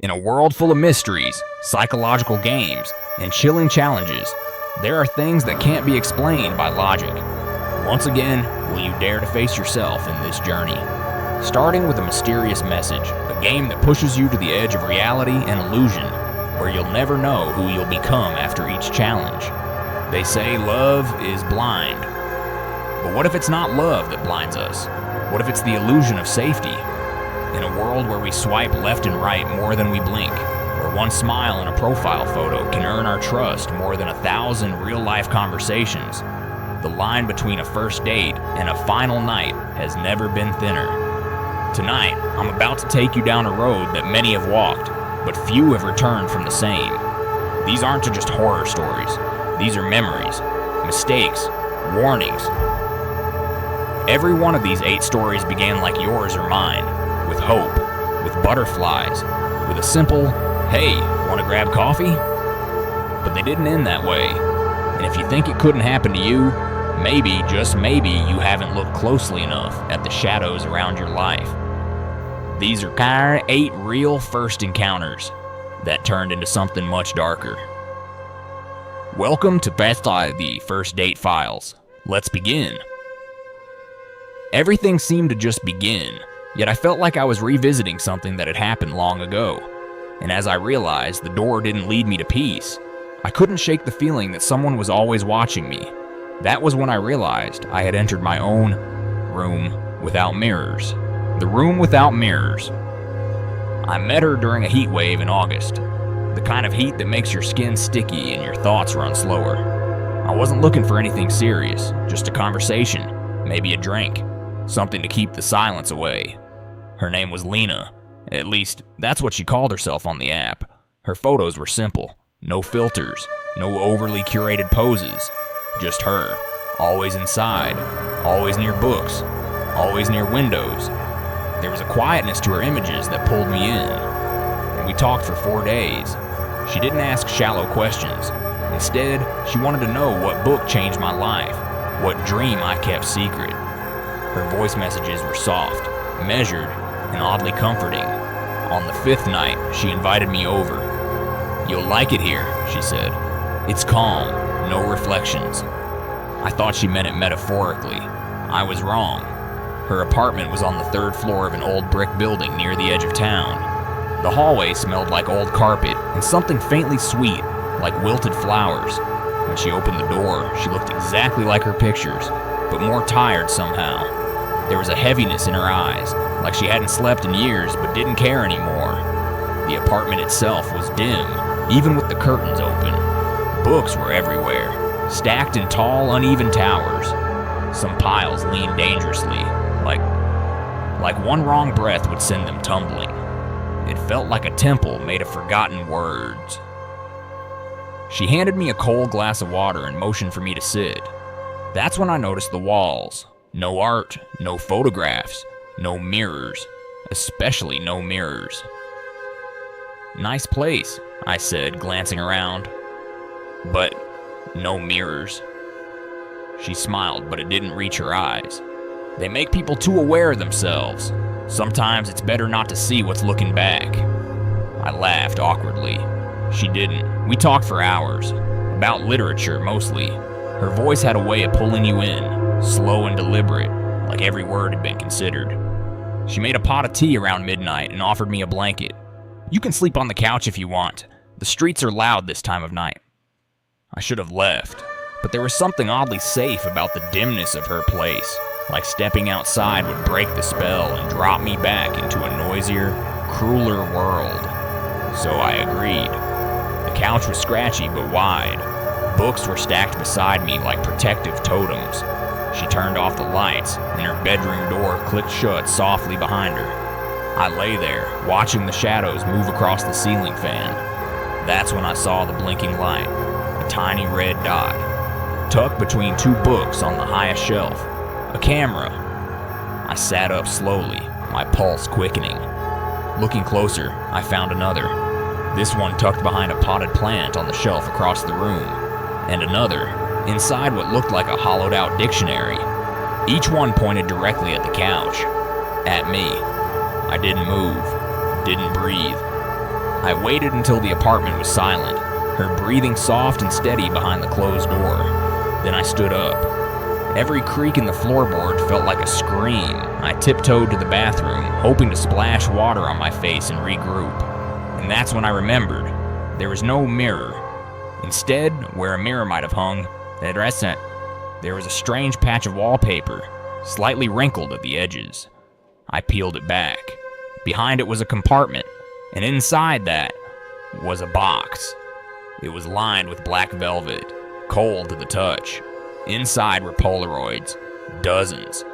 In a world full of mysteries, psychological games, and chilling challenges, there are things that can't be explained by logic. Once again, will you dare to face yourself in this journey? Starting with a mysterious message, a game that pushes you to the edge of reality and illusion, where you'll never know who you'll become after each challenge. They say love is blind. But what if it's not love that blinds us? What if it's the illusion of safety? In a world where we swipe left and right more than we blink, where one smile in a profile photo can earn our trust more than 1,000 real-life conversations, the line between a first date and a final night has never been thinner. Tonight, I'm about to take you down a road that many have walked, but few have returned from the same. These aren't just horror stories. These are memories, mistakes, warnings. Every one of these 8 stories began like yours or mine, with hope, with butterflies, with a simple, hey, wanna grab coffee? But they didn't end that way. And if you think it couldn't happen to you, maybe, just maybe, you haven't looked closely enough at the shadows around your life. These are 8 real first encounters that turned into something much darker. Welcome to the First Date Files. Let's begin. Everything seemed to just begin, yet I felt like I was revisiting something that had happened long ago. And as I realized the door didn't lead me to peace, I couldn't shake the feeling that someone was always watching me. That was when I realized I had entered my own room without mirrors. The room without mirrors. I met her during a heat wave in August. The kind of heat that makes your skin sticky and your thoughts run slower. I wasn't looking for anything serious, just a conversation, maybe a drink, something to keep the silence away. Her name was Lena. At least, that's what she called herself on the app. Her photos were simple. No filters, no overly curated poses. Just her, always inside, always near books, always near windows. There was a quietness to her images that pulled me in. And we talked for 4 days. She didn't ask shallow questions. Instead, she wanted to know what book changed my life, what dream I kept secret. Her voice messages were soft, measured, and oddly comforting. On the 5th night, she invited me over. "You'll like it here," she said. "It's calm, no reflections." I thought she meant it metaphorically. I was wrong. Her apartment was on the 3rd floor of an old brick building near the edge of town. The hallway smelled like old carpet and something faintly sweet, like wilted flowers. When she opened the door, she looked exactly like her pictures, but more tired somehow. There was a heaviness in her eyes, like she hadn't slept in years but didn't care anymore. The apartment itself was dim, even with the curtains open. Books were everywhere, stacked in tall, uneven towers. Some piles leaned dangerously, like one wrong breath would send them tumbling. It felt like a temple made of forgotten words. She handed me a cold glass of water and motioned for me to sit. That's when I noticed the walls. No art, no photographs, no mirrors, especially no mirrors. "Nice place," I said, glancing around. "But no mirrors." She smiled, but it didn't reach her eyes. They make people too aware of themselves. Sometimes it's better not to see what's looking back. I laughed awkwardly. She didn't. We talked for hours. About literature, mostly. Her voice had a way of pulling you in, slow and deliberate, like every word had been considered. She made a pot of tea around midnight and offered me a blanket. "You can sleep on the couch if you want. The streets are loud this time of night." I should have left, but there was something oddly safe about the dimness of her place, like stepping outside would break the spell and drop me back into a noisier, crueler world. So I agreed. The couch was scratchy but wide. Books were stacked beside me like protective totems. She turned off the lights, and her bedroom door clicked shut softly behind her. I lay there, watching the shadows move across the ceiling fan. That's when I saw the blinking light, a tiny red dot, tucked between 2 books on the highest shelf. A camera. I sat up slowly, my pulse quickening. Looking closer, I found another. This one tucked behind a potted plant on the shelf across the room, and another, inside what looked like a hollowed-out dictionary. Each one pointed directly at the couch. At me. I didn't move, didn't breathe. I waited until the apartment was silent, her breathing soft and steady behind the closed door. Then I stood up. Every creak in the floorboard felt like a scream. I tiptoed to the bathroom, hoping to splash water on my face and regroup. And that's when I remembered. There was no mirror. Instead, where a mirror might have hung, there was a strange patch of wallpaper, slightly wrinkled at the edges. I peeled it back. Behind it was a compartment, and inside that was a box. It was lined with black velvet, cold to the touch. Inside were Polaroids, dozens.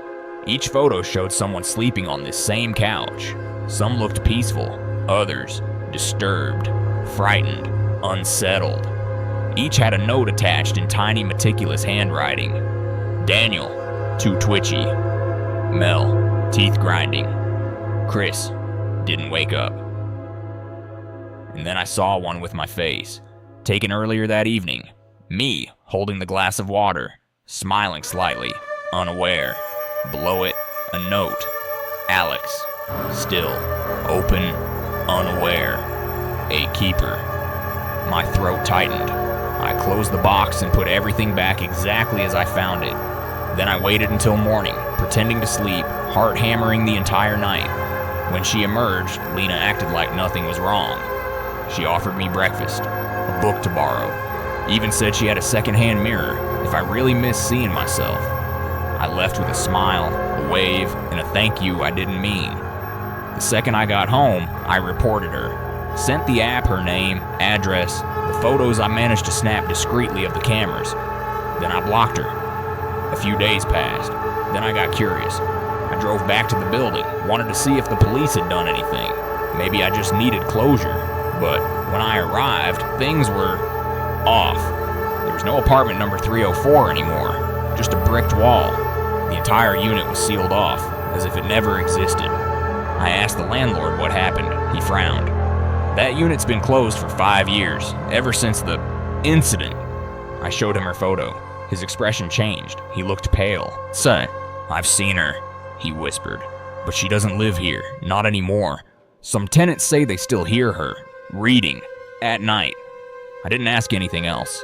Each photo showed someone sleeping on this same couch. Some looked peaceful, others disturbed, frightened, unsettled. Each had a note attached in tiny, meticulous handwriting. Daniel, too twitchy. Mel, teeth grinding. Chris, didn't wake up. And then I saw one with my face, taken earlier that evening. Me, holding the glass of water, smiling slightly, unaware. Below it, a note. Alex, still, open, unaware. A keeper. My throat tightened. I closed the box and put everything back exactly as I found it. Then I waited until morning, pretending to sleep, heart hammering the entire night. When she emerged, Lena acted like nothing was wrong. She offered me breakfast, a book to borrow, even said she had a second-hand mirror if I really missed seeing myself. I left with a smile, a wave, and a thank you I didn't mean. The second I got home, I reported her. Sent the app her name, address, the photos I managed to snap discreetly of the cameras. Then I blocked her. A few days passed. Then I got curious. I drove back to the building, wanted to see if the police had done anything. Maybe I just needed closure. But when I arrived, things were off. There was no apartment number 304 anymore, just a bricked wall. The entire unit was sealed off, as if it never existed. I asked the landlord what happened. He frowned. That unit's been closed for 5 years, ever since the incident. I showed him her photo. His expression changed. He looked pale. Son, I've seen her, he whispered. But she doesn't live here, not anymore. Some tenants say they still hear her, reading, at night. I didn't ask anything else.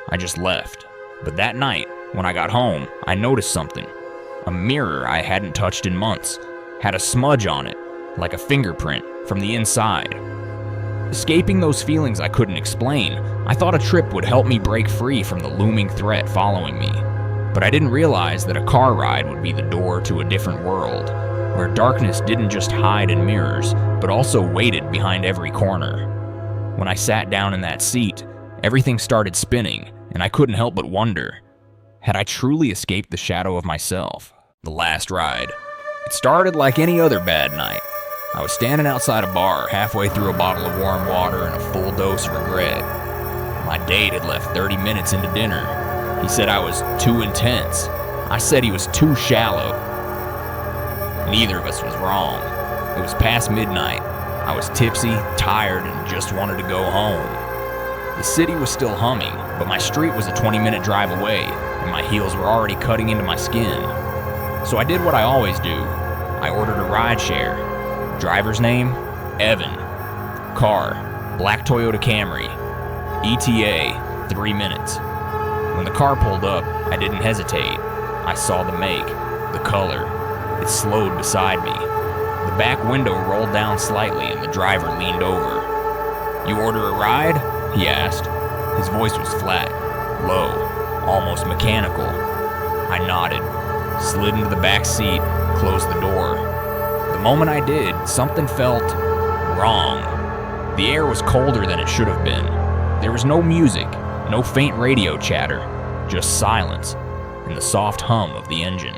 I just left. But that night, when I got home, I noticed something. A mirror I hadn't touched in months had a smudge on it, like a fingerprint, from the inside. Escaping those feelings I couldn't explain, I thought a trip would help me break free from the looming threat following me. But I didn't realize that a car ride would be the door to a different world, where darkness didn't just hide in mirrors, but also waited behind every corner. When I sat down in that seat, everything started spinning, and I couldn't help but wonder, had I truly escaped the shadow of myself? The last ride. It started like any other bad night. I was standing outside a bar, halfway through a bottle of warm water and a full dose of regret. My date had left 30 minutes into dinner. He said I was too intense. I said he was too shallow. Neither of us was wrong. It was past midnight. I was tipsy, tired, and just wanted to go home. The city was still humming, but my street was a 20-minute drive away, and my heels were already cutting into my skin. So I did what I always do. I ordered a rideshare. Driver's name, Evan. Car, black Toyota Camry. ETA, 3 minutes. When the car pulled up, I didn't hesitate. I saw the make, the color. It slowed beside me. The back window rolled down slightly and the driver leaned over. "You order a ride?" he asked. His voice was flat, low, almost mechanical. I nodded, slid into the back seat, closed the door. The moment I did, something felt wrong. The air was colder than it should have been. There was no music, no faint radio chatter, just silence and the soft hum of the engine.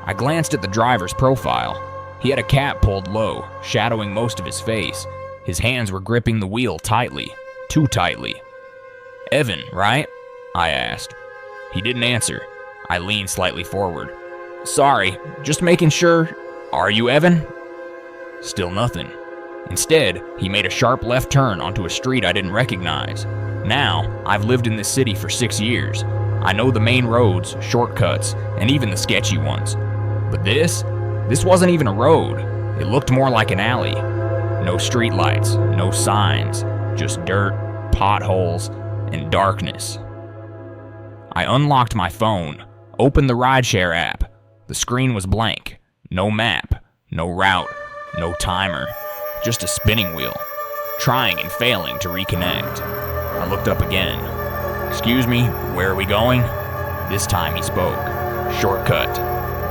I glanced at the driver's profile. He had a cap pulled low, shadowing most of his face. His hands were gripping the wheel tightly, too tightly. "Evan, right?" I asked. He didn't answer. I leaned slightly forward. "Sorry, just making sure. Are you Evan?" Still nothing. Instead, he made a sharp left turn onto a street I didn't recognize. Now, I've lived in this city for 6 years. I know the main roads, shortcuts, and even the sketchy ones. But this wasn't even a road. It looked more like an alley. No streetlights, no signs, just dirt, potholes, and darkness. I unlocked my phone, opened the rideshare app. The screen was blank. No map, no route, no timer, just a spinning wheel, trying and failing to reconnect. I looked up again. "Excuse me, where are we going?" This time he spoke. Shortcut.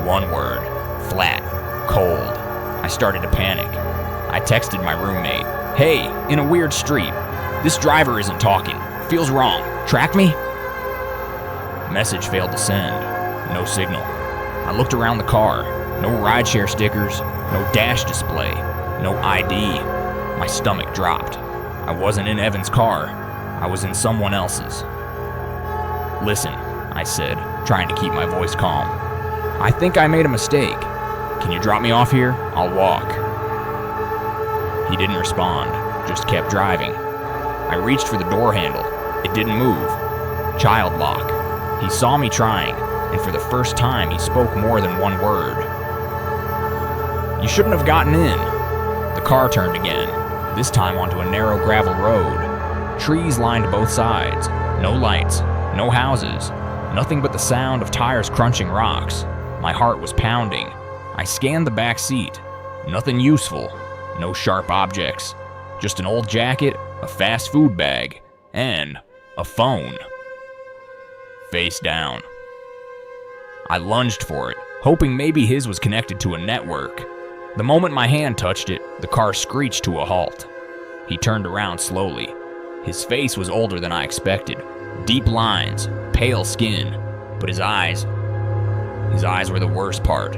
One word. Flat. Cold. I started to panic. I texted my roommate. "Hey, in a weird street. This driver isn't talking. Feels wrong. Track me?" Message failed to send. No signal. I looked around the car. No rideshare stickers. No dash display. No ID. My stomach dropped. I wasn't in Evan's car. I was in someone else's. "Listen," I said, trying to keep my voice calm. "I think I made a mistake. Can you drop me off here? I'll walk." He didn't respond, just kept driving. I reached for the door handle. It didn't move. Child lock. He saw me trying, and for the first time he spoke more than one word. "You shouldn't have gotten in." The car turned again, this time onto a narrow gravel road. Trees lined both sides. No lights, no houses, nothing but the sound of tires crunching rocks. My heart was pounding. I scanned the back seat. Nothing useful. No sharp objects. Just an old jacket, a fast food bag, and a phone. Face down. I lunged for it, hoping maybe his was connected to a network. The moment my hand touched it, the car screeched to a halt. He turned around slowly. His face was older than I expected. Deep lines, pale skin, but his eyes were the worst part.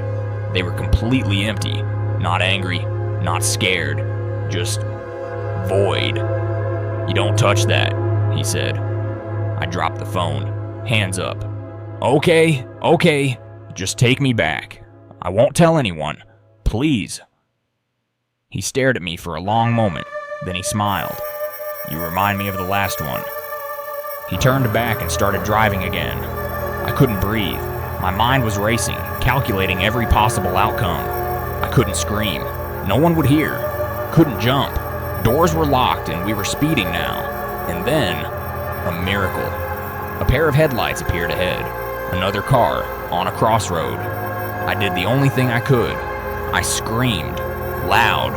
They were completely empty, not angry, not scared, just void. "You don't touch that," he said. I dropped the phone, hands up. Okay, just take me back. I won't tell anyone, please." He stared at me for a long moment, then he smiled. "You remind me of the last one." He turned back and started driving again. I couldn't breathe. My mind was racing, calculating every possible outcome. I couldn't scream. No one would hear. Couldn't jump. Doors were locked and we were speeding now. And then, a miracle. A pair of headlights appeared ahead. Another car, on a crossroad. I did the only thing I could. I screamed, loud,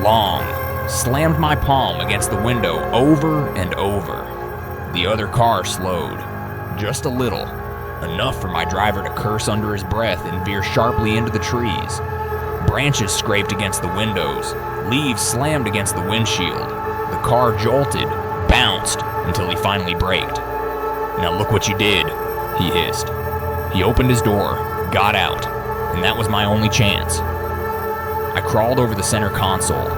long, slammed my palm against the window over and over. The other car slowed, just a little, enough for my driver to curse under his breath and veer sharply into the trees. Branches scraped against the windows, leaves slammed against the windshield. The car jolted, bounced, until he finally braked. "Now look what you did," he hissed. He opened his door, got out, and that was my only chance. I crawled over the center console,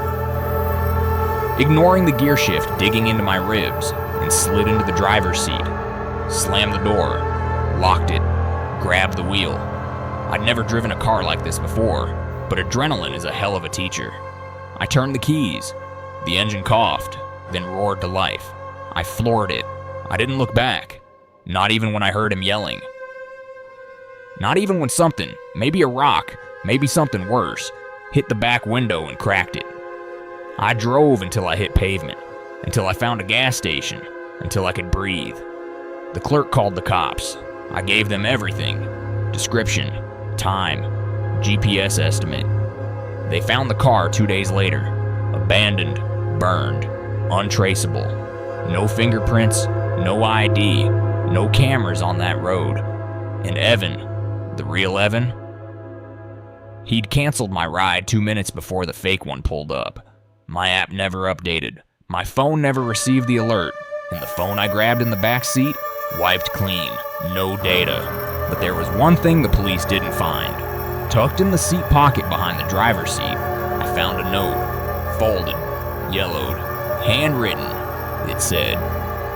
ignoring the gear shift digging into my ribs, and slid into the driver's seat. Slammed the door, locked it, grabbed the wheel. I'd never driven a car like this before, but adrenaline is a hell of a teacher. I turned the keys. The engine coughed, then roared to life. I floored it. I didn't look back, not even when I heard him yelling. Not even when something, maybe a rock, maybe something worse, hit the back window and cracked it. I drove until I hit pavement, until I found a gas station, until I could breathe. The clerk called the cops. I gave them everything. Description, time, GPS estimate. They found the car 2 days later. Abandoned, burned, untraceable. No fingerprints, no ID, no cameras on that road. And Evan, the real Evan? He'd canceled my ride 2 minutes before the fake one pulled up. My app never updated. My phone never received the alert. And the phone I grabbed in the back seat, wiped clean, no data. But there was one thing the police didn't find. Tucked in the seat pocket behind the driver's seat, I found a note, folded, yellowed, handwritten. It said,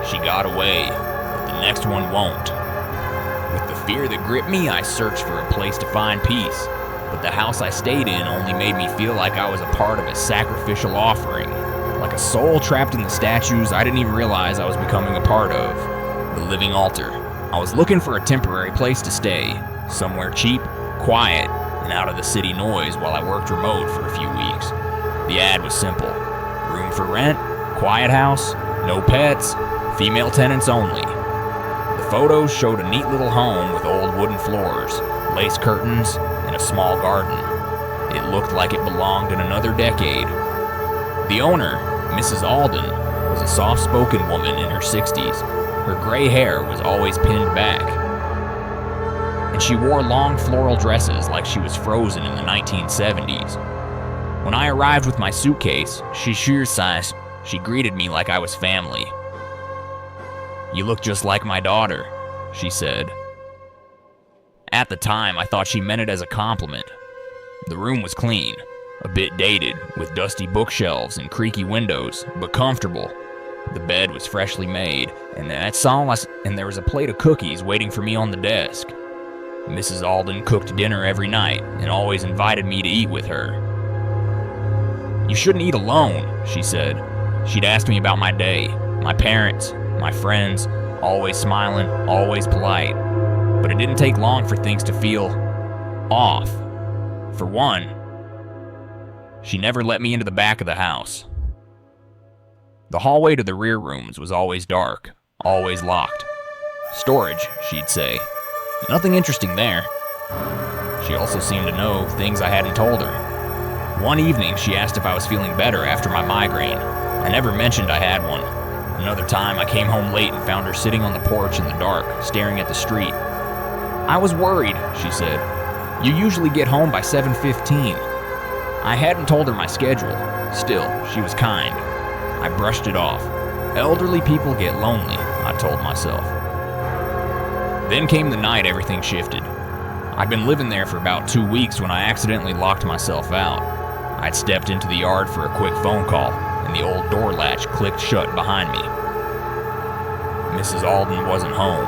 "She got away, but the next one won't." With the fear that gripped me, I searched for a place to find peace. But the house I stayed in only made me feel like I was a part of a sacrificial offering. Like a soul trapped in the statues I didn't even realize I was becoming a part of. The living altar. I was looking for a temporary place to stay. Somewhere cheap, quiet, and out of the city noise while I worked remote for a few weeks. The ad was simple. room for rent, quiet house, no pets, female tenants only. The photos showed a neat little home with old wooden floors, lace curtains, and a small garden. It looked like it belonged in another decade. The owner, Mrs. Alden, was a soft-spoken woman in her 60s. Her gray hair was always pinned back, and she wore long floral dresses like she was frozen in the 1970s. When I arrived with my suitcase, she greeted me like I was family. "You look just like my daughter," she said. At the time, I thought she meant it as a compliment. The room was clean, a bit dated, with dusty bookshelves and creaky windows, but comfortable. The bed was freshly made, and there was a plate of cookies waiting for me on the desk. Mrs. Alden cooked dinner every night and always invited me to eat with her. "You shouldn't eat alone," she said. She'd ask me about my day, my parents, my friends, always smiling, always polite. But it didn't take long for things to feel off. For one, she never let me into the back of the house. The hallway to the rear rooms was always dark, always locked. "Storage," she'd say. "Nothing interesting there." She also seemed to know things I hadn't told her. One evening, she asked if I was feeling better after my migraine. I never mentioned I had one. Another time, I came home late and found her sitting on the porch in the dark, staring at the street. "I was worried," she said. "You usually get home by 7:15. I hadn't told her my schedule. Still, she was kind. I brushed it off. Elderly people get lonely, I told myself. Then came the night everything shifted. I'd been living there for about 2 weeks when I accidentally locked myself out. I'd stepped into the yard for a quick phone call, and the old door latch clicked shut behind me. Mrs. Alden wasn't home.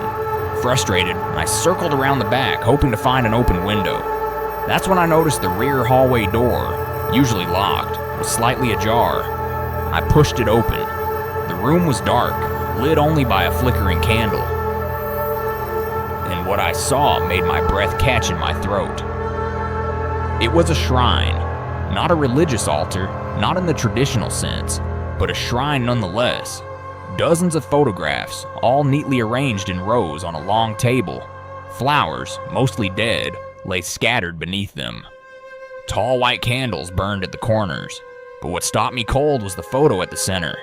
Frustrated, I circled around the back, hoping to find an open window. That's when I noticed the rear hallway door, usually locked, was slightly ajar. I pushed it open. The room was dark, lit only by a flickering candle. And what I saw made my breath catch in my throat. It was a shrine, not a religious altar, not in the traditional sense, but a shrine nonetheless. Dozens of photographs, all neatly arranged in rows on a long table. Flowers, mostly dead, lay scattered beneath them. Tall white candles burned at the corners, but what stopped me cold was the photo at the center.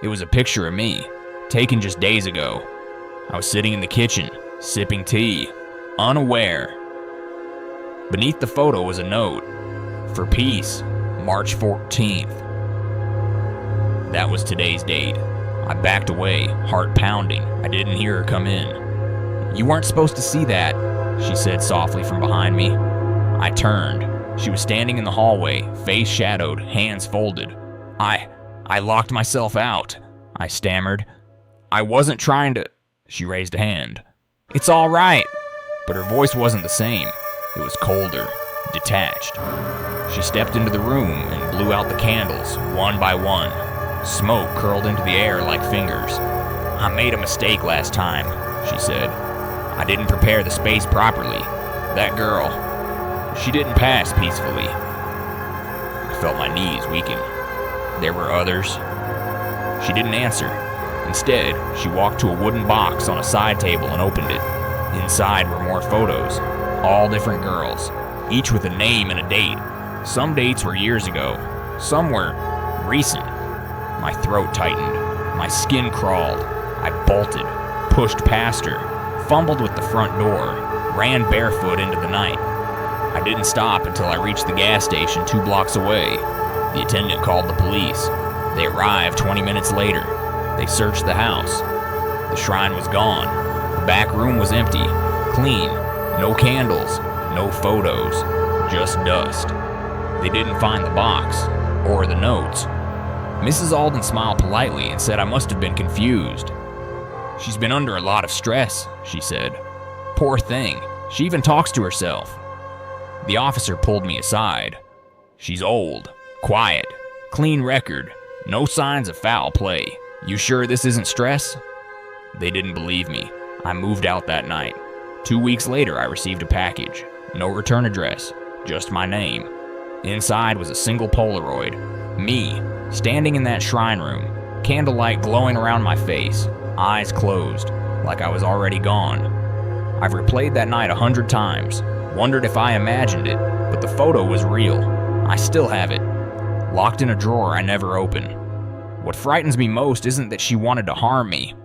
It was a picture of me, taken just days ago. I was sitting in the kitchen, sipping tea, unaware. Beneath the photo was a note, "For peace, March 14th. That was today's date. I backed away, heart pounding. I didn't hear her come in. "You weren't supposed to see that," she said softly from behind me. I turned. She was standing in the hallway, face shadowed, hands folded. I locked myself out," I stammered. "I wasn't trying to..." She raised a hand. "It's all right." But her voice wasn't the same. It was colder, detached. She stepped into the room and blew out the candles, one by one. Smoke curled into the air like fingers. "I made a mistake last time," she said. "I didn't prepare the space properly. That girl, she didn't pass peacefully." I felt my knees weaken. There were others. She didn't answer. Instead, she walked to a wooden box on a side table and opened it. Inside were more photos, all different girls, each with a name and a date. Some dates were years ago, some were recent. My throat tightened, my skin crawled. I bolted, pushed past her, fumbled with the front door, ran barefoot into the night. I didn't stop until I reached the gas station 2 blocks away. The attendant called the police. They arrived 20 minutes later. They searched the house. The shrine was gone. The back room was empty, clean, no candles, no photos, just dust. They didn't find the box, or the notes. Mrs. Alden smiled politely and said I must have been confused. "She's been under a lot of stress," she said. "Poor thing, she even talks to herself." The officer pulled me aside. "She's old, quiet, clean record, no signs of foul play. You sure this isn't stress?" They didn't believe me. I moved out that night. 2 weeks later, I received a package. No return address, just my name. Inside was a single Polaroid. Me, standing in that shrine room, candlelight glowing around my face, eyes closed, like I was already gone. I've replayed that night 100 times, wondered if I imagined it, but the photo was real. I still have it, locked in a drawer I never open. What frightens me most isn't that she wanted to harm me.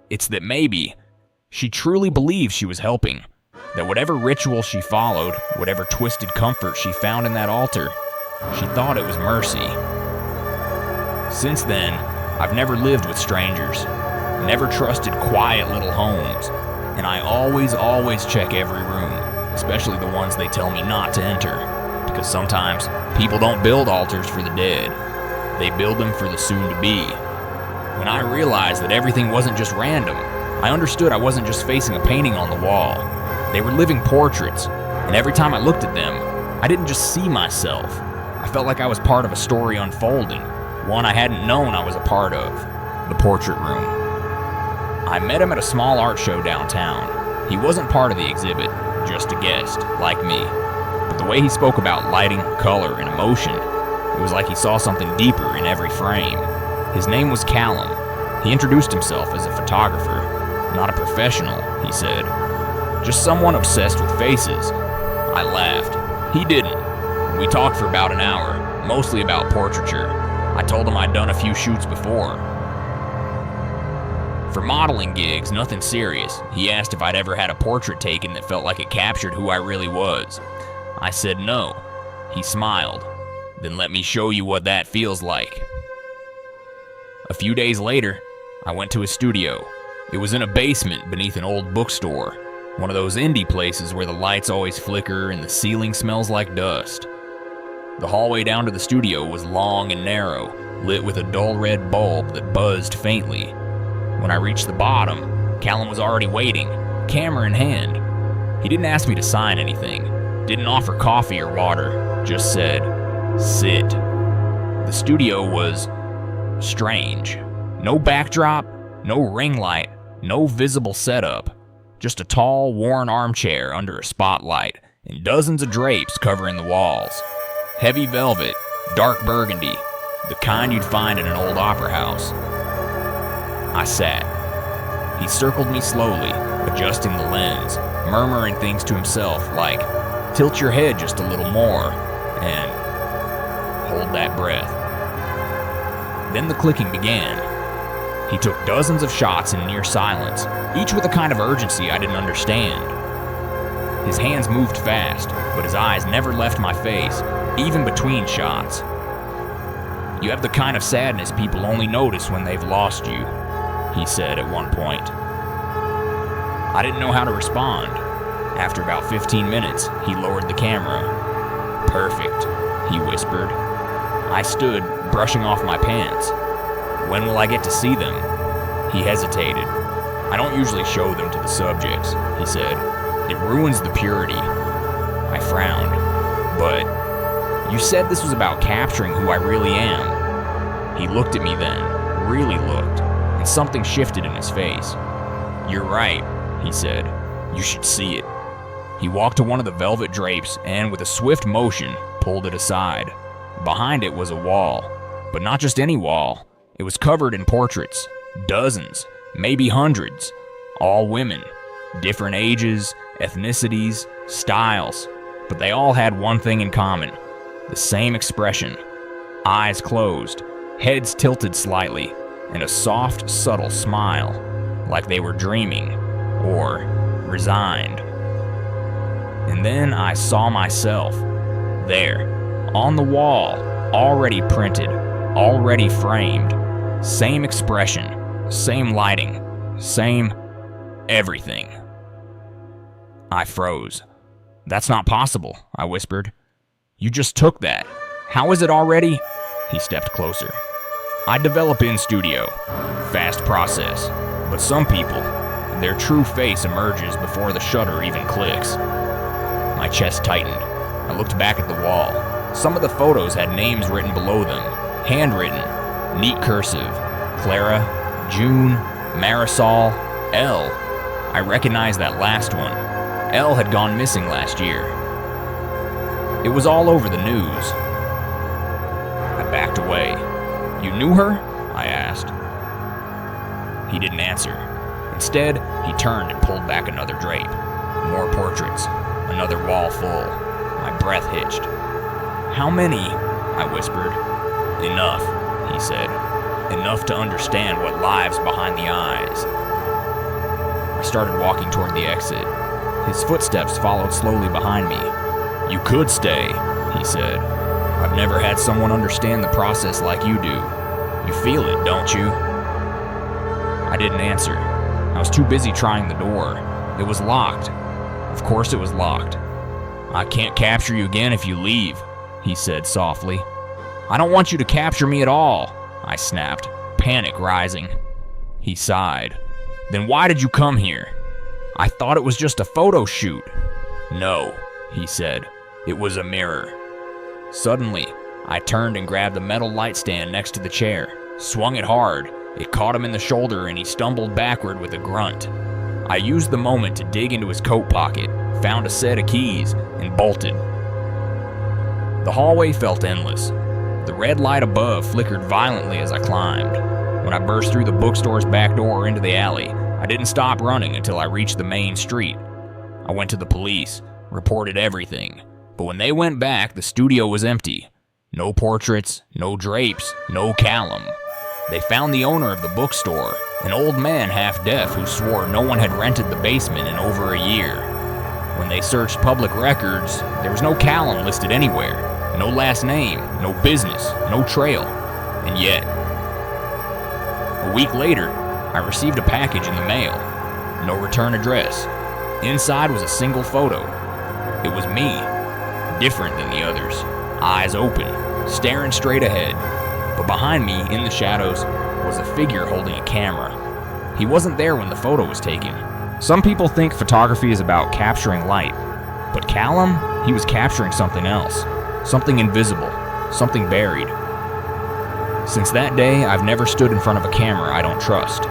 It's that maybe she truly believes she was helping, that whatever ritual she followed, whatever twisted comfort she found in that altar, she thought it was mercy. Since then, I've never lived with strangers, never trusted quiet little homes, and I always check every room, especially the ones they tell me not to enter, because sometimes people don't build altars for the dead, they build them for the soon-to-be. When I realized that everything wasn't just random, I understood I wasn't just facing a painting on the wall. They were living portraits, and every time I looked at them, I didn't just see myself. I felt like I was part of a story unfolding, one I hadn't known I was a part of, the portrait room. I met him at a small art show downtown. He wasn't part of the exhibit, just a guest, like me. But the way he spoke about lighting, color, and emotion, it was like he saw something deeper in every frame. His name was Callum. He introduced himself as a photographer. Not a professional, he said. Just someone obsessed with faces. I laughed. He didn't. We talked for about an hour, mostly about portraiture. I told him I'd done a few shoots before. For modeling gigs, nothing serious. He asked if I'd ever had a portrait taken that felt like it captured who I really was. I said no. He smiled. Then let me show you what that feels like. A few days later, I went to his studio. It was in a basement beneath an old bookstore, one of those indie places where the lights always flicker and the ceiling smells like dust. The hallway down to the studio was long and narrow, lit with a dull red bulb that buzzed faintly. When I reached the bottom, Callum was already waiting, camera in hand. He didn't ask me to sign anything, didn't offer coffee or water, just said, "Sit." The studio was strange. No backdrop, no ring light, no visible setup. Just a tall, worn armchair under a spotlight and dozens of drapes covering the walls. Heavy velvet, dark burgundy, the kind you'd find in an old opera house. I sat. He circled me slowly, adjusting the lens, murmuring things to himself like, "Tilt your head just a little more," and "Hold that breath." Then the clicking began. He took dozens of shots in near silence, each with a kind of urgency I didn't understand. His hands moved fast, but his eyes never left my face, even between shots. "You have the kind of sadness people only notice when they've lost you," he said at one point. I didn't know how to respond. After about 15 minutes, he lowered the camera. "Perfect," he whispered. I stood, brushing off my pants. "When will I get to see them?" He hesitated. "I don't usually show them to the subjects," he said. "It ruins the purity." I frowned. "But you said this was about capturing who I really am." He looked at me then, really looked, and something shifted in his face. "You're right," he said. "You should see it." He walked to one of the velvet drapes and, with a swift motion, pulled it aside. Behind it was a wall, but not just any wall. It was covered in portraits, dozens, maybe hundreds, all women, different ages, ethnicities, styles, but they all had one thing in common, the same expression, eyes closed, heads tilted slightly, and a soft, subtle smile, like they were dreaming, or resigned. And then I saw myself, there, on the wall, already printed, already framed, same expression, same lighting, same everything. I froze. "That's not possible," I whispered. "You just took that. How is it already?" He stepped closer. "I develop in studio. Fast process. But some people, their true face emerges before the shutter even clicks." My chest tightened. I looked back at the wall. Some of the photos had names written below them, handwritten, neat cursive. Clara, June, Marisol, Elle. I recognized that last one. Elle had gone missing last year. It was all over the news. I backed away. knew her?" I asked. He didn't answer. Instead, he turned and pulled back another drape. More portraits. Another wall full. My breath hitched. "How many?" I whispered. "Enough," he said. "Enough to understand what lies behind the eyes." I started walking toward the exit. His footsteps followed slowly behind me. "You could stay," he said. "I've never had someone understand the process like you do. You feel it, don't you?" I didn't answer. I was too busy trying the door. It was locked. Of course it was locked. "I can't capture you again if you leave," he said softly. "I don't want you to capture me at all," I snapped, panic rising. He sighed. "Then why did you come here?" "I thought it was just a photo shoot." "No," he said. "It was a mirror." Suddenly, I turned and grabbed the metal light stand next to the chair, swung it hard. It caught him in the shoulder and he stumbled backward with a grunt. I used the moment to dig into his coat pocket, found a set of keys, and bolted. The hallway felt endless. The red light above flickered violently as I climbed. When I burst through the bookstore's back door into the alley, I didn't stop running until I reached the main street. I went to the police, reported everything, but when they went back, the studio was empty. No portraits, no drapes, no Callum. They found the owner of the bookstore, an old man half-deaf who swore no one had rented the basement in over a year. When they searched public records, there was no Callum listed anywhere. No last name, no business, no trail. And yet, a week later, I received a package in the mail. No return address. Inside was a single photo. It was me, different than the others, eyes open, staring straight ahead. But behind me, in the shadows, was a figure holding a camera. He wasn't there when the photo was taken. Some people think photography is about capturing light, but Callum, he was capturing something else. Something invisible, something buried. Since that day, I've never stood in front of a camera I don't trust.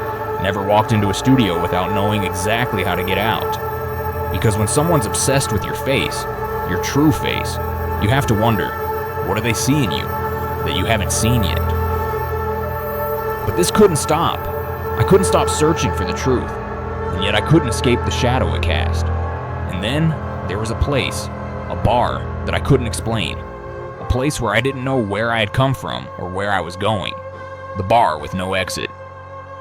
Never walked into a studio without knowing exactly how to get out. Because when someone's obsessed with your face, your true face, you have to wonder, what do they see in you that you haven't seen yet? But this couldn't stop. I couldn't stop searching for the truth, and yet I couldn't escape the shadow it cast. And then there was a place, a bar that I couldn't explain. A place where I didn't know where I had come from or where I was going. The bar with no exit.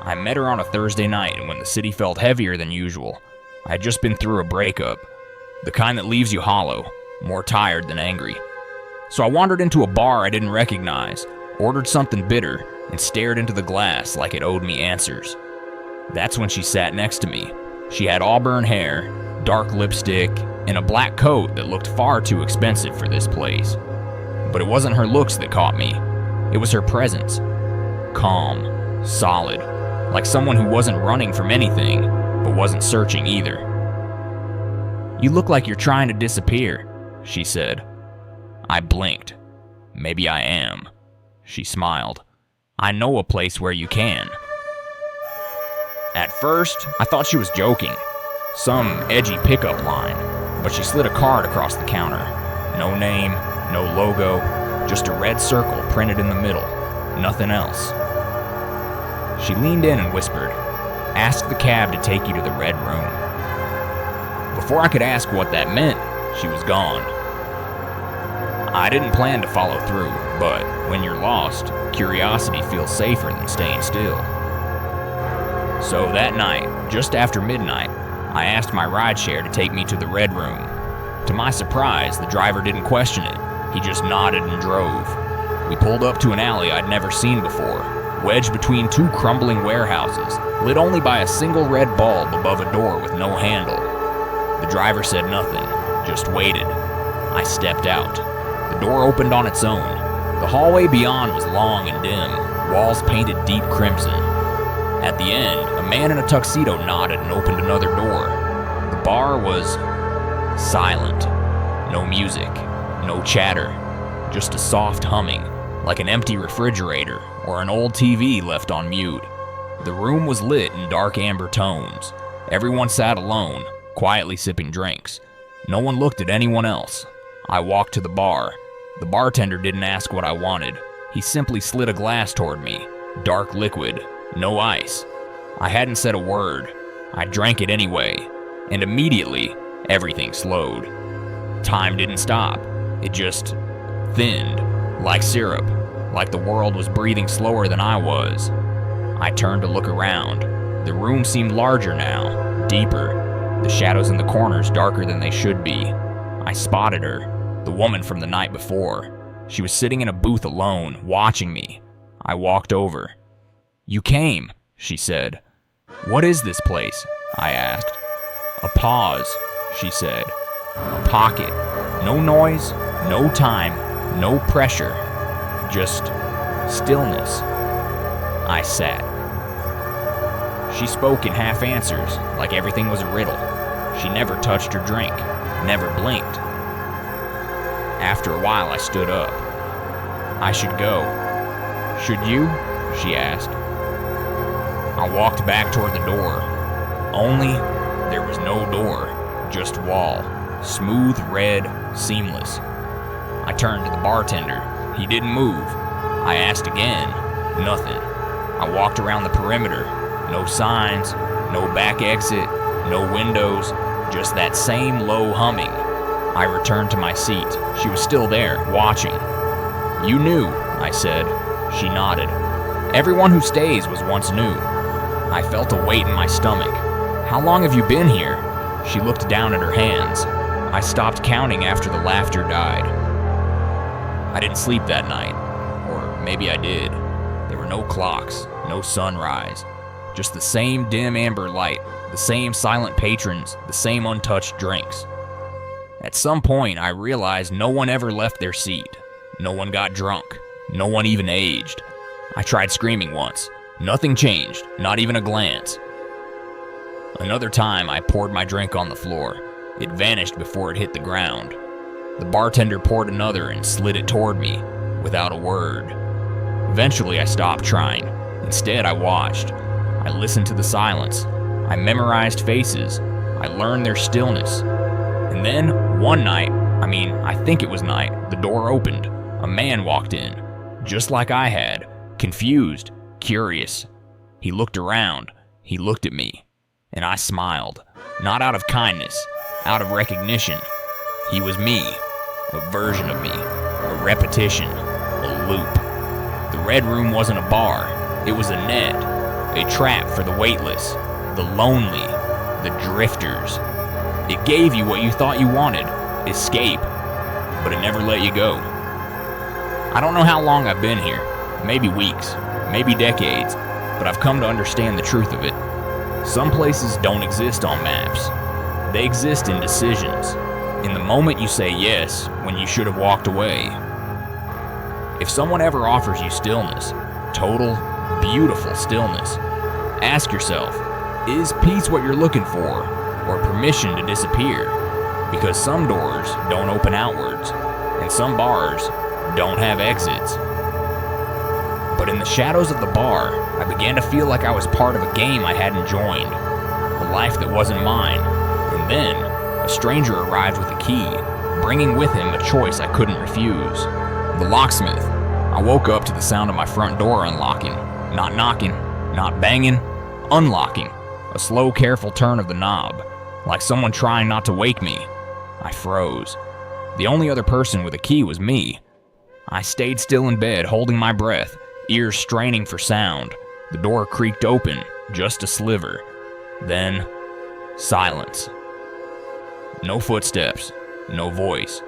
I met her on a Thursday night, and when the city felt heavier than usual, I had just been through a breakup. The kind that leaves you hollow, more tired than angry. So I wandered into a bar I didn't recognize, ordered something bitter, and stared into the glass like it owed me answers. That's when she sat next to me. She had auburn hair, dark lipstick, and a black coat that looked far too expensive for this place. But it wasn't her looks that caught me. It was her presence. Calm, solid, like someone who wasn't running from anything, but wasn't searching either. "You look like you're trying to disappear," she said. I blinked. "Maybe I am." She smiled. "I know a place where you can." At first, I thought she was joking. Some edgy pickup line, but she slid a card across the counter. No name, no logo, just a red circle printed in the middle. Nothing else. She leaned in and whispered, "Ask the cab to take you to the red room." Before I could ask what that meant, she was gone. I didn't plan to follow through, but when you're lost, curiosity feels safer than staying still. So that night, just after midnight, I asked my rideshare to take me to the red room. To my surprise, the driver didn't question it. He just nodded and drove. We pulled up to an alley I'd never seen before, wedged between two crumbling warehouses, lit only by a single red bulb above a door with no handle. The driver said nothing, just waited. I stepped out. The door opened on its own. The hallway beyond was long and dim, walls painted deep crimson. At the end, a man in a tuxedo nodded and opened another door. The bar was silent. No music, no chatter, just a soft humming, like an empty refrigerator or an old TV left on mute. The room was lit in dark amber tones. Everyone sat alone, quietly sipping drinks. No one looked at anyone else. I walked to the bar. The bartender didn't ask what I wanted. He simply slid a glass toward me. Dark liquid, no ice. I hadn't said a word. I drank it anyway, and immediately, everything slowed. Time didn't stop. It just thinned, like syrup, like the world was breathing slower than I was. I turned to look around. The room seemed larger now, deeper, the shadows in the corners darker than they should be. I spotted her, the woman from the night before. She was sitting in a booth alone, watching me. I walked over. "You came," she said. "What is this place?" I asked. "A pause," she said. "A pocket. No noise, no time, no pressure. Just stillness." I sat. She spoke in half answers, like everything was a riddle. She never touched her drink, never blinked. After a while, I stood up. "I should go." "Should you?" she asked. I walked back toward the door. Only there was no door, just wall, smooth, red, seamless. I turned to the bartender. He didn't move. I asked again. Nothing. I walked around the perimeter. No signs, no back exit, no windows, just that same low humming. I returned to my seat. She was still there, watching. "You knew," I said. She nodded. "Everyone who stays was once new." I felt a weight in my stomach. "How long have you been here?" She looked down at her hands. I stopped counting after the laughter died. I didn't sleep that night. Or maybe I did. There were no clocks, no sunrise. Just the same dim amber light, the same silent patrons, the same untouched drinks. At some point, I realized no one ever left their seat. No one got drunk. No one even aged. I tried screaming once. Nothing changed, not even a glance. Another time, I poured my drink on the floor. It vanished before it hit the ground. The bartender poured another and slid it toward me, without a word. Eventually, I stopped trying. Instead, I watched. I listened to the silence. I memorized faces. I learned their stillness. And then, one night, I think it was night, the door opened. A man walked in, just like I had, confused, curious. He looked around. He looked at me. And I smiled. Not out of kindness, out of recognition. He was me. A version of me. A repetition. A loop. The Red Room wasn't a bar. It was a net. A trap for the weightless. The lonely. The drifters. It gave you what you thought you wanted. Escape. But it never let you go. I don't know how long I've been here. Maybe weeks. Maybe decades. But I've come to understand the truth of it. Some places don't exist on maps. They exist in decisions. In the moment you say yes when you should have walked away. If someone ever offers you stillness, total, beautiful stillness, ask yourself, is peace what you're looking for, or permission to disappear? Because some doors don't open outwards, and some bars don't have exits. But in the shadows of the bar, I began to feel like I was part of a game I hadn't joined, a life that wasn't mine. And then, a stranger arrived with a key, bringing with him a choice I couldn't refuse. The locksmith. I woke up to the sound of my front door unlocking. Not knocking, not banging, unlocking. A slow, careful turn of the knob, like someone trying not to wake me. I froze. The only other person with a key was me. I stayed still in bed, holding my breath, ears straining for sound. The door creaked open, just a sliver. Then, silence. No footsteps, no voice,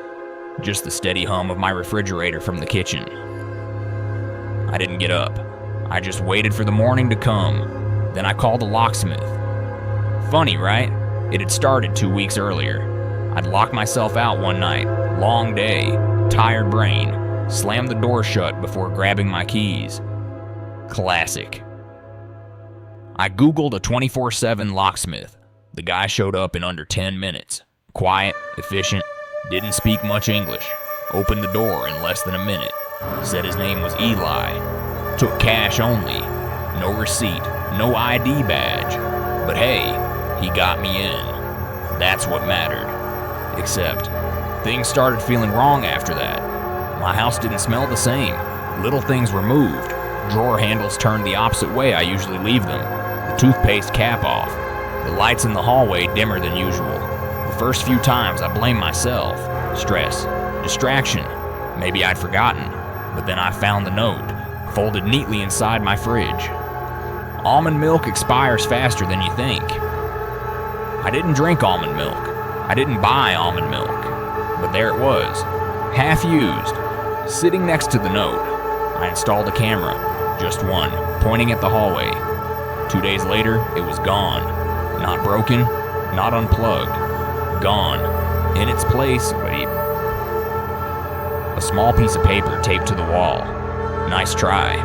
just the steady hum of my refrigerator from the kitchen. I didn't get up. I just waited for the morning to come. Then I called the locksmith. Funny, right? It had started 2 weeks earlier. I'd locked myself out one night, long day, tired brain, slammed the door shut before grabbing my keys. Classic. I Googled a 24/7 locksmith. The guy showed up in under 10 minutes. Quiet, efficient, didn't speak much English. Opened the door in less than a minute. Said his name was Eli. Took cash only. No receipt, no ID badge. But hey, he got me in. That's what mattered. Except, things started feeling wrong after that. My house didn't smell the same. Little things were moved. Drawer handles turned the opposite way I usually leave them. The toothpaste cap off. The lights in the hallway dimmer than usual. The first few times I blamed myself. Stress. Distraction. Maybe I'd forgotten. But then I found the note, folded neatly inside my fridge. Almond milk expires faster than you think. I didn't drink almond milk. I didn't buy almond milk. But there it was, half used, sitting next to the note. I installed a camera, just one, pointing at the hallway. 2 days later, it was gone. Not broken, not unplugged. Gone. In its place, a small piece of paper taped to the wall. Nice try.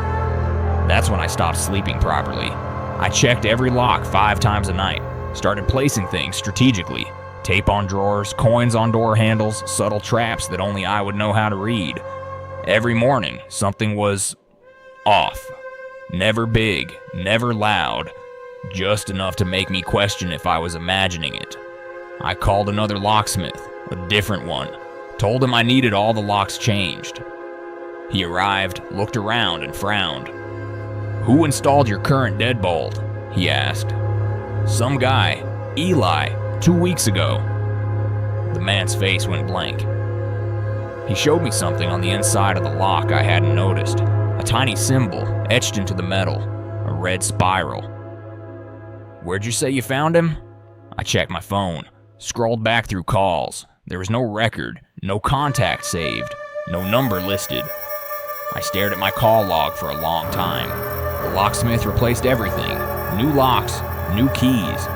That's when I stopped sleeping properly. I checked every lock 5 times a night, started placing things strategically. Tape on drawers, coins on door handles, subtle traps that only I would know how to read. Every morning, something was off. Never big, never loud, just enough to make me question if I was imagining it. I called another locksmith, a different one, told him I needed all the locks changed. He arrived, looked around, and frowned. "Who installed your current deadbolt?" he asked. "Some guy, Eli, 2 weeks ago." The man's face went blank. He showed me something on the inside of the lock I hadn't noticed. A tiny symbol etched into the metal, a red spiral. "Where'd you say you found him?" I checked my phone, scrolled back through calls. There was no record, no contact saved, no number listed. I stared at my call log for a long time. The locksmith replaced everything. New locks, new keys.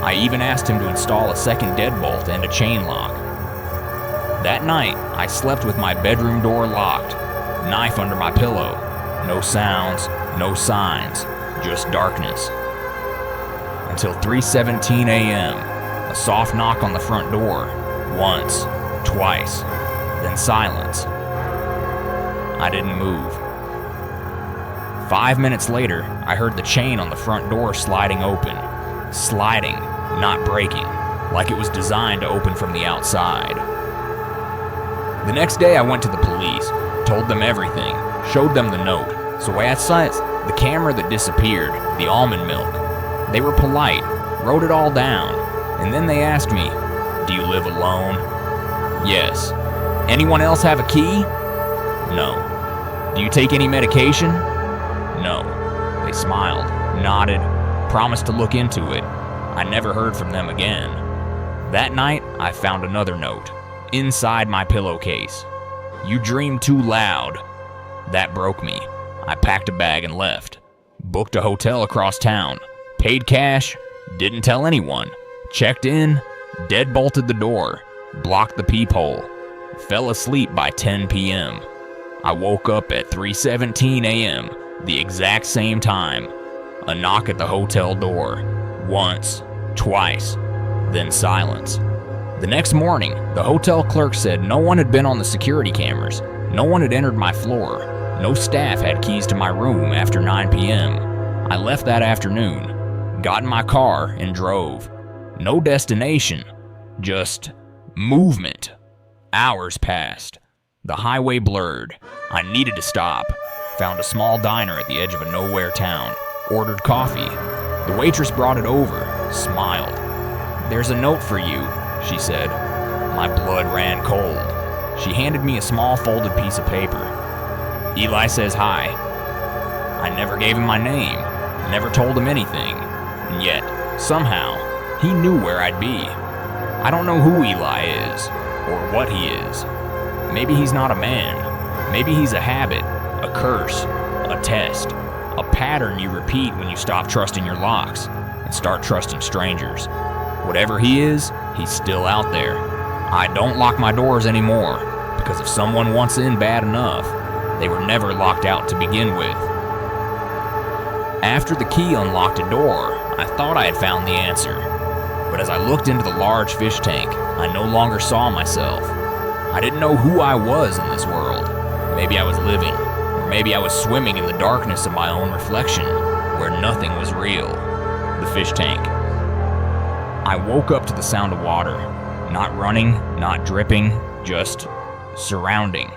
I even asked him to install a second deadbolt and a chain lock. That night, I slept with my bedroom door locked, knife under my pillow. No sounds, no signs, just darkness. Until 3:17 a.m., a soft knock on the front door. Once, twice, then silence. I didn't move. 5 minutes later, I heard the chain on the front door sliding open. Sliding, not breaking, like it was designed to open from the outside. The next day I went to the police, told them everything, showed them the note. So I asked the camera that disappeared, the almond milk. They were polite, wrote it all down, and then they asked me, "Do you live alone?" "Yes." "Anyone else have a key?" "No." "Do you take any medication?" "No." They smiled, nodded, promised to look into it. I never heard from them again. That night, I found another note, inside my pillowcase. "You dream too loud." That broke me. I packed a bag and left. Booked a hotel across town. Paid cash, didn't tell anyone. Checked in, deadbolted the door, blocked the peephole. Fell asleep by 10 p.m. I woke up at 3:17 a.m., the exact same time. A knock at the hotel door. Once, twice, then silence. The next morning, the hotel clerk said no one had been on the security cameras. No one had entered my floor. No staff had keys to my room after 9 p.m. I left that afternoon, got in my car, and drove. No destination, just movement. Hours passed. The highway blurred. I needed to stop. Found a small diner at the edge of a nowhere town. Ordered coffee. The waitress brought it over, smiled. "There's a note for you," she said. My blood ran cold. She handed me a small folded piece of paper. "Eli says hi." I never gave him my name, never told him anything, and yet, somehow, he knew where I'd be. I don't know who Eli is, or what he is. Maybe he's not a man. Maybe he's a habit, a curse, a test, a pattern you repeat when you stop trusting your locks and start trusting strangers. Whatever he is, he's still out there. I don't lock my doors anymore, because if someone wants in bad enough, they were never locked out to begin with. After the key unlocked a door, I thought I had found the answer. But as I looked into the large fish tank, I no longer saw myself. I didn't know who I was in this world. Maybe I was living, or maybe I was swimming in the darkness of my own reflection, where nothing was real. The fish tank. I woke up to the sound of water. Not running, not dripping, just surrounding,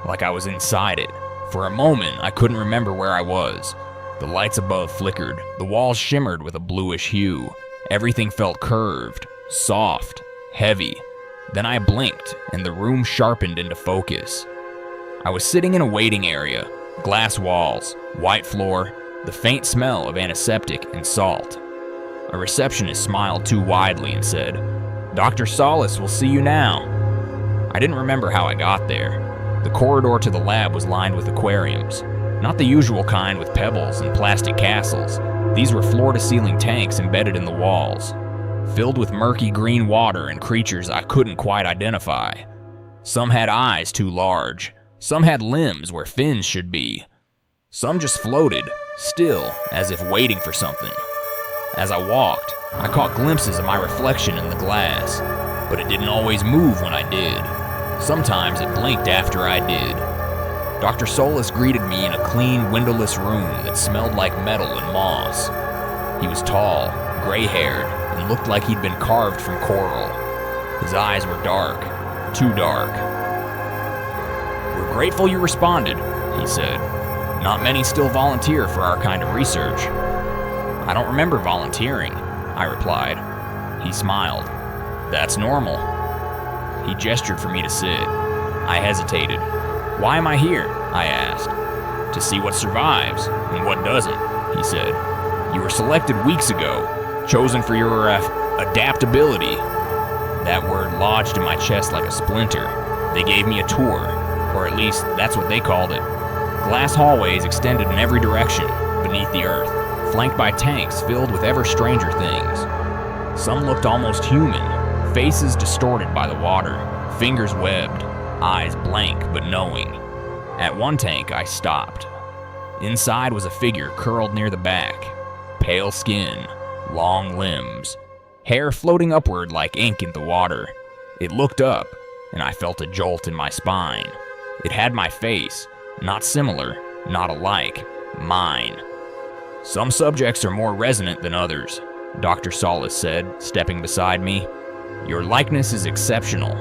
like I was inside it, For a moment, I couldn't remember where I was. The lights above flickered, the walls shimmered with a bluish hue. Everything felt curved, soft, heavy. Then I blinked, and the room sharpened into focus. I was sitting in a waiting area, glass walls, white floor, the faint smell of antiseptic and salt. A receptionist smiled too widely and said, "Dr. Solis will see you now." I didn't remember how I got there. The corridor to the lab was lined with aquariums. Not the usual kind with pebbles and plastic castles. These were floor-to-ceiling tanks embedded in the walls, filled with murky green water and creatures I couldn't quite identify. Some had eyes too large. Some had limbs where fins should be. Some just floated, still, as if waiting for something. As I walked, I caught glimpses of my reflection in the glass, but it didn't always move when I did. Sometimes it blinked after I did. Dr. Solis greeted me in a clean, windowless room that smelled like metal and moss. He was tall, gray-haired, and looked like he'd been carved from coral. His eyes were dark, too dark. "We're grateful you responded," he said. "Not many still volunteer for our kind of research." "I don't remember volunteering," I replied. He smiled. "That's normal." He gestured for me to sit. I hesitated. "Why am I here?" I asked. "To see what survives and what doesn't," he said. "You were selected weeks ago, chosen for your adaptability." That word lodged in my chest like a splinter. They gave me a tour, or at least that's what they called it. Glass hallways extended in every direction beneath the earth, flanked by tanks filled with ever stranger things. Some looked almost human, faces distorted by the water, fingers webbed, eyes blank but knowing. At one tank, I stopped. Inside was a figure curled near the back, pale skin, long limbs, hair floating upward like ink in the water. It looked up, and I felt a jolt in my spine. It had my face, not similar, not alike, mine. "Some subjects are more resonant than others," Dr. Solis said, stepping beside me. "Your likeness is exceptional."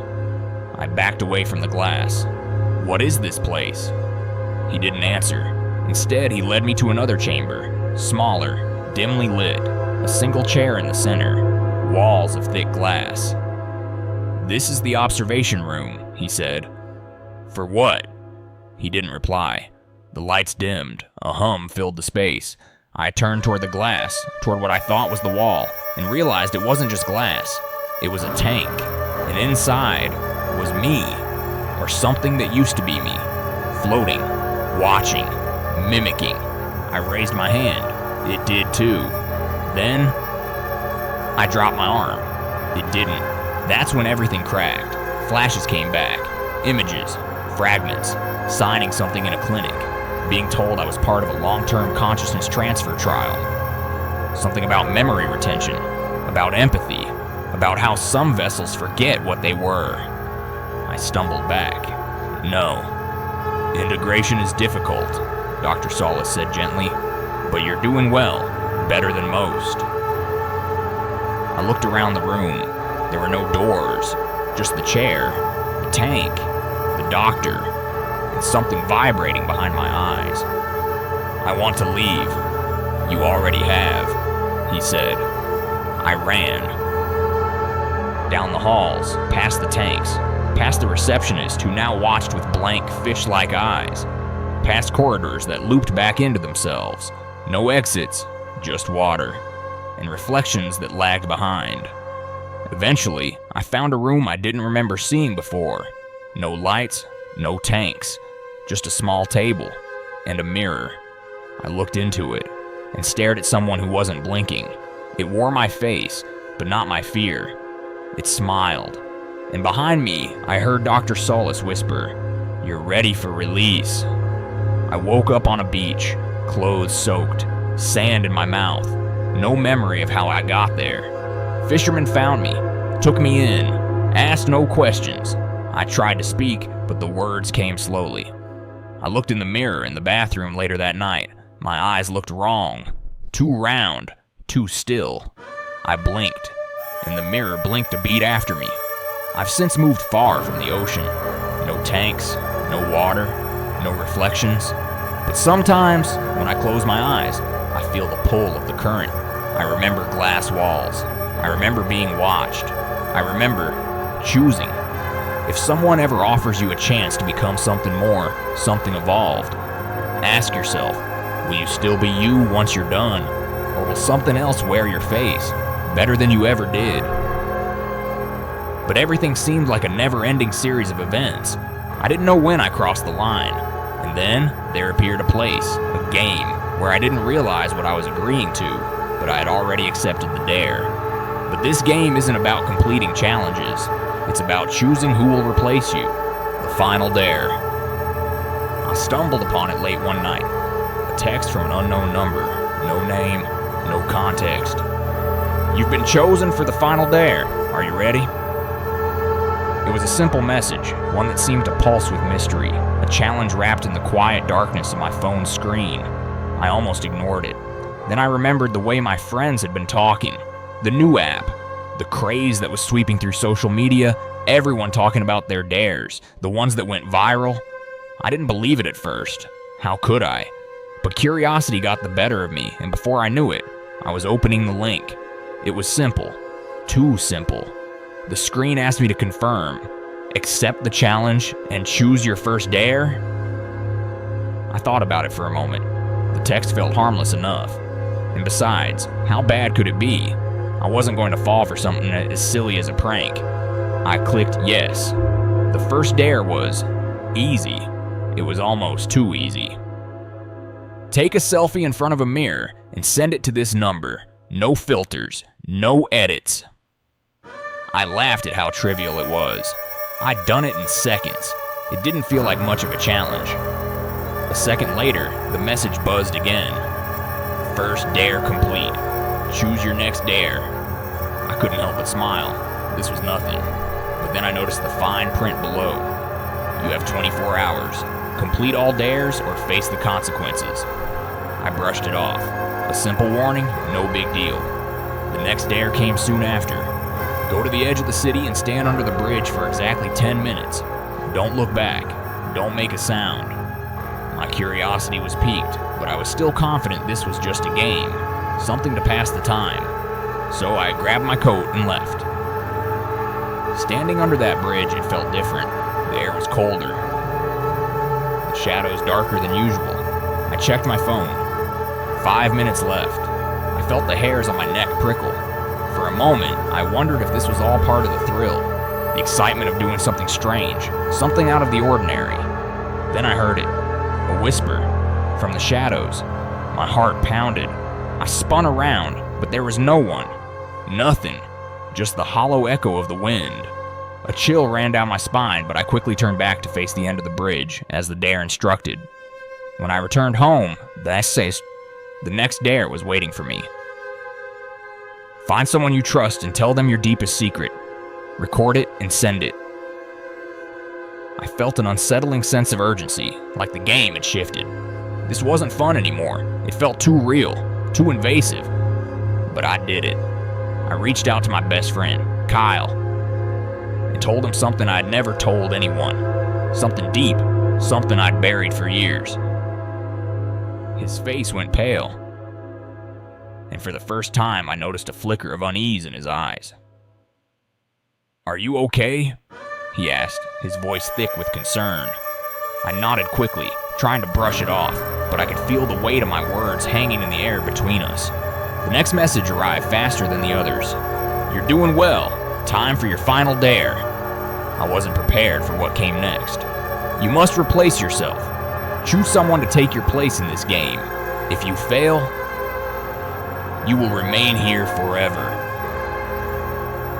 I backed away from the glass. "What is this place?" He didn't answer. Instead, he led me to another chamber, smaller, dimly lit, a single chair in the center, walls of thick glass. "This is the observation room," he said. "For what?" He didn't reply. The lights dimmed. A hum filled the space. I turned toward the glass, toward what I thought was the wall, and realized it wasn't just glass. It was a tank, and inside was me, or something that used to be me, floating, watching, mimicking. I raised my hand. It did too. Then, I dropped my arm. It didn't. That's when everything cracked. Flashes came back. Images, fragments, signing something in a clinic, being told I was part of a long-term consciousness transfer trial. Something about memory retention, about empathy, about how some vessels forget what they were. I stumbled back. "No. Integration is difficult," Dr. Solis said gently, "but you're doing well, better than most." I looked around the room. There were no doors, just the chair, the tank, the doctor, and something vibrating behind my eyes. "I want to leave." "You already have," he said. I ran. Down the halls, past the tanks, past the receptionist who now watched with blank, fish-like eyes, past corridors that looped back into themselves. No exits, just water, and reflections that lagged behind. Eventually, I found a room I didn't remember seeing before. No lights, no tanks, just a small table and a mirror. I looked into it and stared at someone who wasn't blinking. It wore my face, but not my fear. It smiled, and behind me, I heard Dr. Solis whisper, "You're ready for release." I woke up on a beach, clothes soaked, sand in my mouth, no memory of how I got there. Fishermen found me, took me in, asked no questions. I tried to speak, but the words came slowly. I looked in the mirror in the bathroom later that night. My eyes looked wrong, too round, too still. I blinked, and the mirror blinked a beat after me. I've since moved far from the ocean. No tanks, no water, no reflections. But sometimes, when I close my eyes, I feel the pull of the current. I remember glass walls. I remember being watched. I remember choosing. If someone ever offers you a chance to become something more, something evolved, ask yourself, will you still be you once you're done? Or will something else wear your face, better than you ever did? But everything seemed like a never-ending series of events. I didn't know when I crossed the line. And then, there appeared a place, a game, where I didn't realize what I was agreeing to, but I had already accepted the dare. But this game isn't about completing challenges. It's about choosing who will replace you. The final dare. I stumbled upon it late one night. A text from an unknown number. No name, no context. You've been chosen for the final dare. Are you ready? It was a simple message, one that seemed to pulse with mystery, a challenge wrapped in the quiet darkness of my phone's screen. I almost ignored it. Then I remembered the way my friends had been talking. The new app, the craze that was sweeping through social media, everyone talking about their dares, the ones that went viral. I didn't believe it at first. How could I? But curiosity got the better of me, and before I knew it, I was opening the link. It was simple. Too simple. The screen asked me to confirm, accept the challenge, and choose your first dare. I thought about it for a moment. The text felt harmless enough. And besides, how bad could it be? I wasn't going to fall for something as silly as a prank. I clicked yes. The first dare was easy. It was almost too easy. Take a selfie in front of a mirror and send it to this number. No filters, no edits. I laughed at how trivial it was. I'd done it in seconds. It didn't feel like much of a challenge. A second later, the message buzzed again. First dare complete. Choose your next dare. I couldn't help but smile. This was nothing. But then I noticed the fine print below. You have 24 hours. Complete all dares or face the consequences. I brushed it off. A simple warning, no big deal. The next dare came soon after. Go to the edge of the city and stand under the bridge for exactly 10 minutes. Don't look back. Don't make a sound. My curiosity was piqued, but I was still confident this was just a game, something to pass the time. So I grabbed my coat and left. Standing under that bridge, it felt different. The air was colder. The shadows darker than usual. I checked my phone. 5 minutes left. I felt the hairs on my neck prickle. For a moment, I wondered if this was all part of the thrill, the excitement of doing something strange, something out of the ordinary. Then I heard it, a whisper, from the shadows. My heart pounded. I spun around, but there was no one. Nothing. Just the hollow echo of the wind. A chill ran down my spine, but I quickly turned back to face the end of the bridge, as the dare instructed. When I returned home, the next dare was waiting for me. Find someone you trust and tell them your deepest secret. Record it and send it. I felt an unsettling sense of urgency, like the game had shifted. This wasn't fun anymore. It felt too real, too invasive. But I did it. I reached out to my best friend, Kyle, and told him something I'd never told anyone. Something deep, something I'd buried for years. His face went pale, and for the first time I noticed a flicker of unease in his eyes. "Are you okay?" he asked, his voice thick with concern. I nodded quickly, trying to brush it off, but I could feel the weight of my words hanging in the air between us. The next message arrived faster than the others. "You're doing well. Time for your final dare." I wasn't prepared for what came next. "You must replace yourself. Choose someone to take your place in this game. If you fail, you will remain here forever."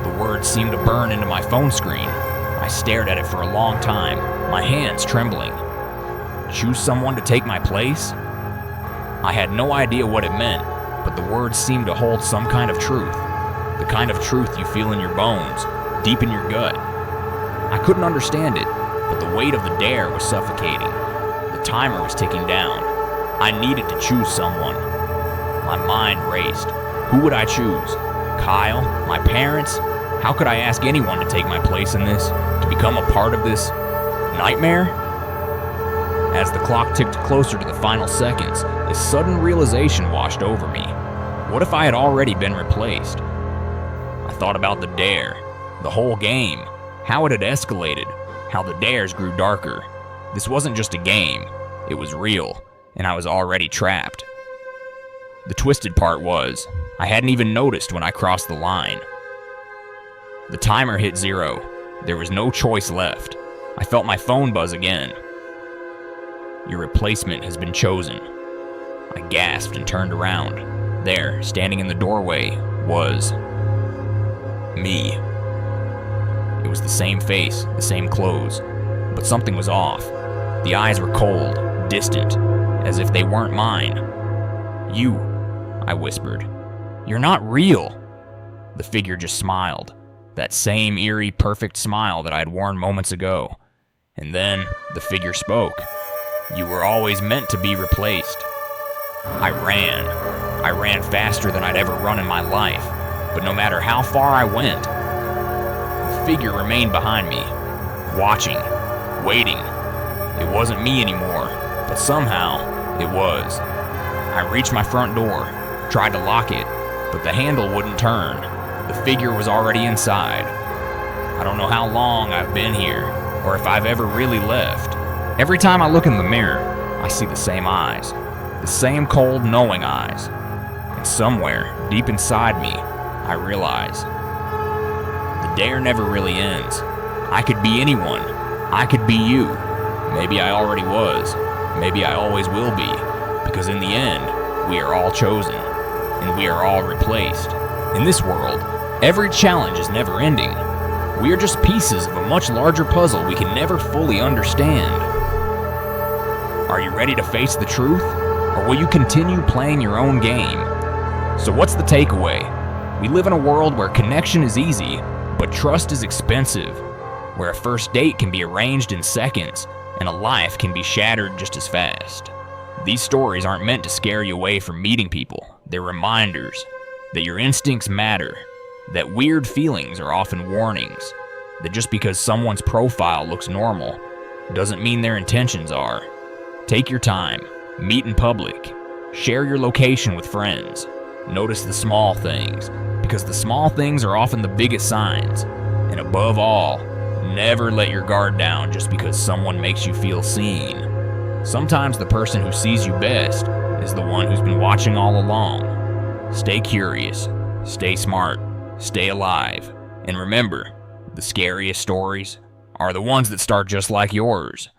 The words seemed to burn into my phone screen. I stared at it for a long time, my hands trembling. Choose someone to take my place? I had no idea what it meant, but the words seemed to hold some kind of truth. The kind of truth you feel in your bones, deep in your gut. I couldn't understand it, but the weight of the dare was suffocating. The timer was ticking down. I needed to choose someone. My mind raced. Who would I choose? Kyle? My parents? How could I ask anyone to take my place in this? To become a part of this nightmare? As the clock ticked closer to the final seconds, a sudden realization washed over me. What if I had already been replaced? I thought about the dare, the whole game, how it had escalated, how the dares grew darker. This wasn't just a game, it was real, and I was already trapped. The twisted part was, I hadn't even noticed when I crossed the line. The timer hit 0. There was no choice left. I felt my phone buzz again. Your replacement has been chosen. I gasped and turned around. There, standing in the doorway, was me. It was the same face, the same clothes, but something was off. The eyes were cold, distant, as if they weren't mine. You, I whispered. You're not real. The figure just smiled, that same eerie, perfect smile that I had worn moments ago. And then the figure spoke. You were always meant to be replaced. I ran. I ran faster than I'd ever run in my life, but no matter how far I went, the figure remained behind me, watching, waiting. It wasn't me anymore, but somehow it was. I reached my front door, tried to lock it, but the handle wouldn't turn. The figure was already inside. I don't know how long I've been here, or if I've ever really left. Every time I look in the mirror, I see the same eyes, the same cold, knowing eyes. And somewhere, deep inside me, I realize the dare never really ends. I could be anyone. I could be you. Maybe I already was. Maybe I always will be. Because in the end, we are all chosen, and we are all replaced. In this world, every challenge is never ending. We are just pieces of a much larger puzzle we can never fully understand. Are you ready to face the truth, or will you continue playing your own game? So what's the takeaway? We live in a world where connection is easy, but trust is expensive, where a first date can be arranged in seconds, and a life can be shattered just as fast. These stories aren't meant to scare you away from meeting people. They're reminders that your instincts matter, that weird feelings are often warnings, that just because someone's profile looks normal doesn't mean their intentions are. Take your time, meet in public, share your location with friends, notice the small things, because the small things are often the biggest signs, and above all, never let your guard down just because someone makes you feel seen. Sometimes the person who sees you best is the one who's been watching all along. Stay curious, stay smart, stay alive, and remember, the scariest stories are the ones that start just like yours.